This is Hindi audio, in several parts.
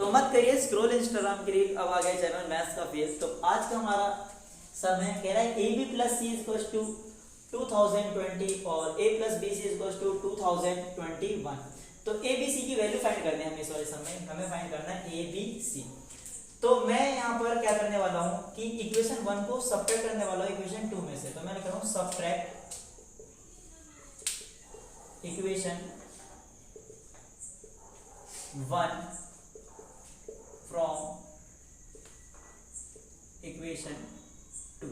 तो मत करिए स्क्रॉल इंस्टाग्राम के रील। अब आ गया चैनल मैथ्स का फेस। तो आज का हमारा सम है, कह रहा है A B plus C is to 2020 और A plus B C is to 2021। तो ए बी सी की वैल्यू फाइंड करनी है हमें इस वाले सम में। हमें फाइंड करना है ए बी सी। तो मैं यहाँ पर क्या करने वाला हूँ कि इक्वेशन 1 को सब्ट्रैक्ट करने वाला हूँ इक्वेशन 2 में से। तो मैं लिख रहा हूँ सब्ट्रैक्ट इक्वेशन 1 फ्रॉम इक्वेशन 2।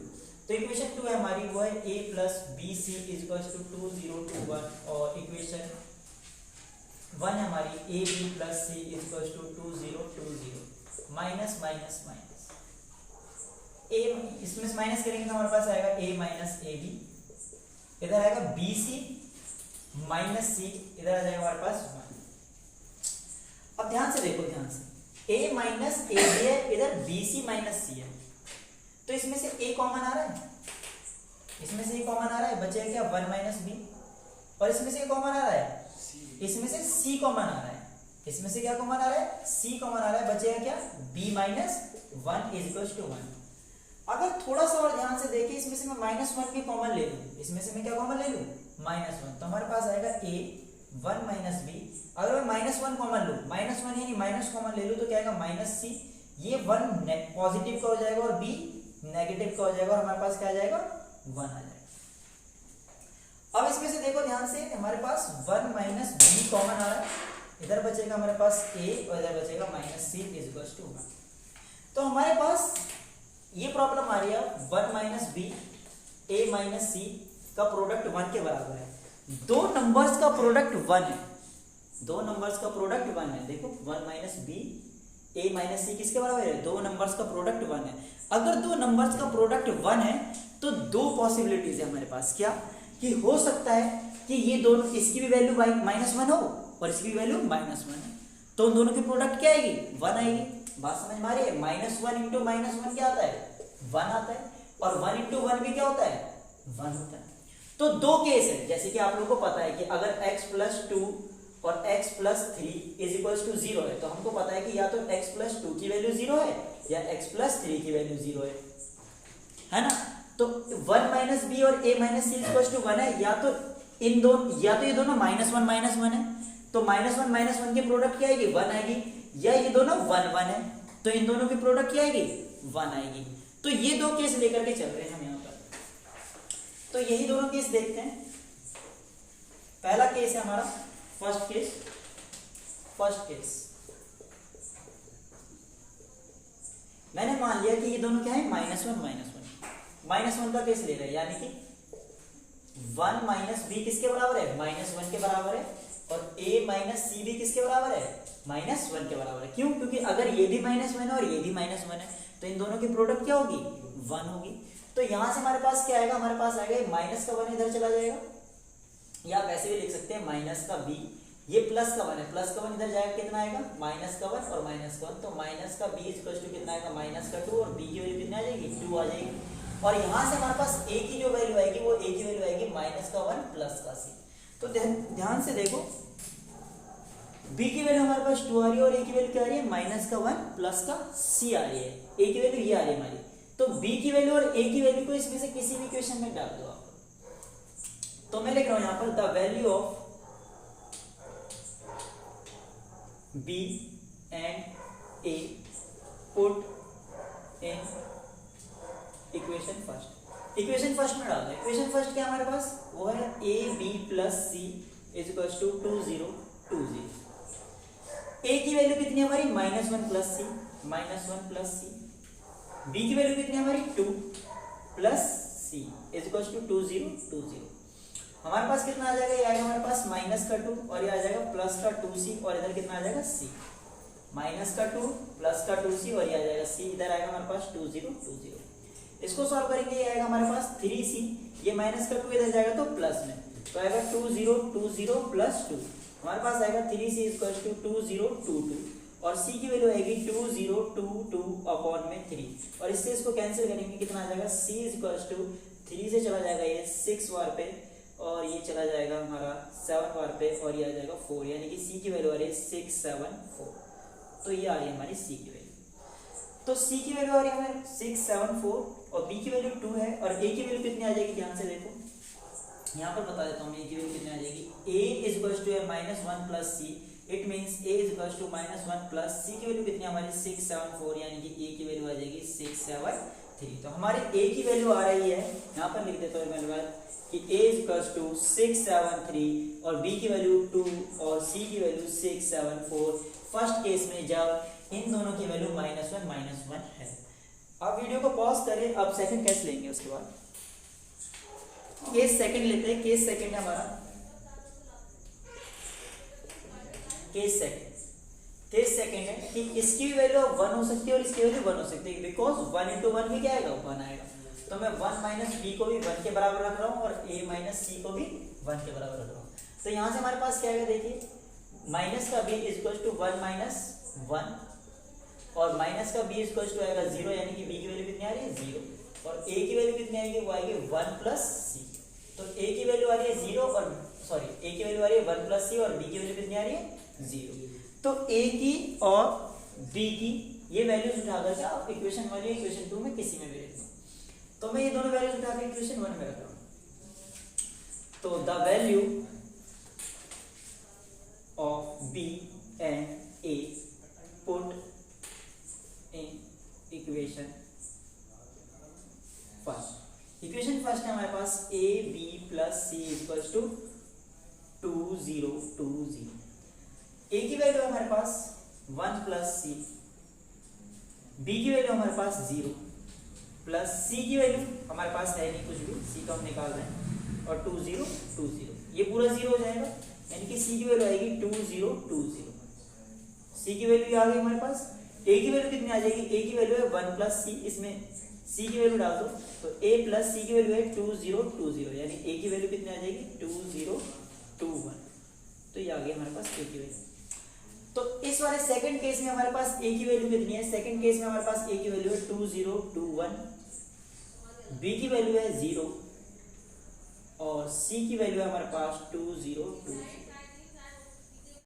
तो इक्वेशन 2 है हमारी, वो है a plus B C is to 2021 और इक्वेशन 1 है हमारी A B plus C is to 2020 minus minus minus A, इसमें से माइनस करेंगे तो हमारे पास आएगा a माइनस ए बी, इधर आएगा बी सी माइनस सी, इधर आ जाएगा हमारे पास 1। अब ध्यान से देखो, ध्यान से a माइनस ए बी है, इधर बी सी माइनस सी है, तो इसमें से a कॉमन आ रहा है, इसमें से a कॉमन आ रहा है, बचेगा क्या 1 माइनस बी। और इसमें से कॉमन आ रहा है, इसमें से c कॉमन आ रहा है, इसमें से क्या कॉमन आ रहा है, c कॉमन आ रहा है, बचेगा क्या b minus 1 is equal to 1। अगर थोड़ा सा और ध्यान से देखिए, इसमें से मैं माइनस 1 भी कॉमन ले लूं, इसमें से मैं क्या कॉमन ले लूं माइनस 1, तो हमारे पास आएगा a 1 माइनस बी। अगर मैं माइनस 1 कॉमन लूं, माइनस 1 यानी माइनस कॉमन ले लूं, तो क्या आएगा माइनस सी। ये 1 पॉजिटिव का हो जाएगा और b नेगेटिव का हो जाएगा और हमारे पास क्या आ जाएगा 1 आ जाएगा। अब इसमें से देखो ध्यान से, हमारे पास 1 माइनस बी कॉमन आ रहा है, इधर बचेगा हमारे पास a और इधर बचेगा minus C is equal to 1। तो हमारे पास ये प्रॉब्लम आ रही है 1 माइनस बी a माइनस सी का प्रोडक्ट 1 के बराबर है। दो नंबर्स का प्रोडक्ट 1 है, दो नंबर्स का प्रोडक्ट 1 है। देखो 1 माइनस बी a माइनस सी किसके बराबर है, दो नंबर्स का प्रोडक्ट 1 है। अगर दो नंबर्स का प्रोडक्ट 1 है तो दो पॉसिबिलिटीज है हमारे पास, क्या कि हो सकता है कि ये दोनों, इसकी भी वैल्यू माइनस 1 हो और इसकी भी वैल्यू माइनस 1 है, तो उन दोनों की प्रोडक्ट क्या आएगी 1 आएगी। बात समझ में आ रही है, माइनस 1 इंटू माइनस 1 क्या आता है 1 आता है, और 1 इंटू 1 भी क्या होता है 1 होता है। तो दो केस है, जैसे कि आप लोगों को पता है कि अगर x प्लस 2 और x plus 3 is equal to 0 है, तो हमको पता है कि या तो x प्लस 2 की वैल्यू 0 है या x प्लस 3 की वैल्यू 0 है ना। तो 1 माइनस बी और a minus C is equal to 1 है, या तो इन दोनों, या तो ये दोनों माइनस 1 है, तो माइनस 1 की प्रोडक्ट क्या आएगी 1 आएगी, या ये दोनों 1 1 है, तो इन दोनों की प्रोडक्ट क्या आएगी 1 आएगी। तो ये दो केस लेकर के चल रहे हैं हम यहाँ पर। तो यही दोनों केस देखते हैं। पहला केस है हमारा फर्स्ट केस मैंने मान लिया कि ये दोनों क्या है माइनस 1 का केस ले रहे हैं, यानी कि 1 माइनस बी किसके बराबर है माइनस 1 के बराबर है, और a माइनस सी भी किसके बराबर है माइनस 1 के बराबर है। क्यों? क्योंकि अगर ये भी माइनस 1 है और ये भी माइनस 1 है, तो इन दोनों की प्रोडक्ट क्या होगी 1 होगी। तो यहां से हमारे पास क्या आएगा, हमारे पास आएगा माइनस का 1 इधर चला जाएगा, या आप ऐसे भी लिख सकते हैं माइनस का b, ये प्लस का 1 है, प्लस का 1 इधर जाएगा, कितना आएगा माइनस का 1 और माइनस का 1, तो माइनस का b इक्वल टू कितना आएगा माइनस का 2, और b की वैल्यू कितनी आ जाएगी 2 आ जाएगी। और यहां से हमारे पास a की जो वैल्यू आएगी वो a की वैल्यू आएगी माइनस का 1 प्लस का c। तो ध्यान से देखो, b की वैल्यू हमारे पास 2 आ रही है और a की वैल्यू क्या आ रही है माइनस का 1 प्लस का c आ रही है, a की वैल्यू ये आ रही है हमारी। तो b की वैल्यू और a की वैल्यू को इसमें से किसी भी इक्वेशन में डाल दो आप। तो मैं लिख रहा हूं यहां पर the value of b and a put in equation first में डाल दो। इक्वेशन फर्स्ट क्या हमारे पास, वो है a b plus C is equal to 2020। a की वैल्यू कितनी है हमारी माइनस 1 प्लस सी, b की वैल्यू कितनी है हमारी 2 plus C is equal to 2020। हमारे पास कितना आ जाएगा, ये आएगा हमारे पास माइनस का 2 और ये आ जाएगा प्लस का 2c, और इधर कितना आ जाएगा c, माइनस का 2 प्लस का 2c और ये आ जाएगा c, इधर आएगा हमारे पास 2020। इसको सॉल्व करेंगे, ये आएगा हमारे पास 3c, ये माइनस का 2 इधर जाएगा तो प्लस में, तो आएगा 2020 प्लस 2, हमारे पास आएगा 3c इक्वल टू 2022, और c की वैल्यू आएगी 2022 अपॉन में 3, और इससे इसको कैंसिल करेंगे, कितना आ जाएगा c इक्वल टू 3 से चला जाएगा ये 6 बार पे, और ये चला जाएगा हमारा 7 बार पे, और ये आ जाएगा 4, यानी कि c की वैल्यू आ रही है 674। तो ये आ रही है हमारी सी की वैल्यू। तो सी की वैल्यू आ रही है हमारे 674 और बी की वैल्यू 2 है और ए की वैल्यू कितनी आ जाएगी, ध्यान से देखो यहाँ पर बता देता हूँ ए की वैल्यू कितनी आ जाएगी। A is equals to -1 plus C, it means A is equals to -1 plus C की वैल्यू कितनी हमारी 674, यानी कि ए की वैल्यू आ जाएगी 673। तो हमारे ए की वैल्यू आ रही है, यहाँ पर लिख देता हूँ मैं कि a इज इक्वल्स टू 673 और b की वैल्यू 2 और c की वैल्यू 674। फर्स्ट केस में जब इन दोनों की वैल्यू -1 है। अब वीडियो को पॉज करें, अब सेकंड केस लेंगे। उसके बाद केस सेकंड लेते हैं। केस सेकंड है हमारा, केस सेकंड है कि इसकी भी वैल्यू 1 हो सकती है और इसकी वैल्यू 1 हो सकती है, बिकॉज 1 into 1 भी क्या आएगा, 1 आएगा। तो मैं 1 माइनस बी को भी 1 के बराबर रख रहा हूँ और a माइनस सी को भी 1 के बराबर रख रहा हूँ। तो यहाँ से हमारे पास क्या आएगा, देखिए माइनस का b is equal to 1 minus 1 और माइनस का b इज इक्वल टू आएगा 0, यानी कि b की वैल्यू कितनी आ रही है 0 और a की वैल्यू कितनी आएगी, वो आएगी 1 प्लस सी। तो a की वैल्यू आ रही है 0 और a की वैल्यू आ रही है 1 प्लस सी और b की वैल्यू कितनी आ रही है 0। तो a की और b की ये वैल्यूज उठा करके आप इक्वेशन 1 या इक्वेशन 2 में किसी में भी रख दो। तो मैं ये दोनों वैल्यूज उठा के इक्वेशन 1 में रख रहा हूँ। तो the value of b and a put in equation first. Equation first है हमारे पास a b plus c equals to 2 0 2 0। a की वैल्यू हमारे पास 1 प्लस सी, b की वैल्यू हमारे पास 0 प्लस c की वैल्यू हमारे पास है नहीं कुछ भी, c को हम निकाल रहे हैं और 2 0 2 0, ये पूरा 0 हो जाएगा, यानी कि c की वैल्यू आएगी 2 0 2 0। c की वैल्यू आ गई हमारे पास। a की वैल्यू कितनी आ जाएगी, a की वैल्यू है 1 प्लस सी, इसमें c की वैल्यू डाल दो तो a प्लस c की वैल्यू है 2 0 2 0, यानी a की वैल्यू कितनी आ जाएगी 2 0 2 1। तो ये आ गई हमारे पास a की वैल्यू। तो इस वाले सेकंड केस में हमारे पास a की वैल्यू कितनी है, सेकंड केस में हमारे पास a की वैल्यू है 2 0 2 1, b की वैल्यू है 0 और c की वैल्यू है हमारे पास 2 0 2 0।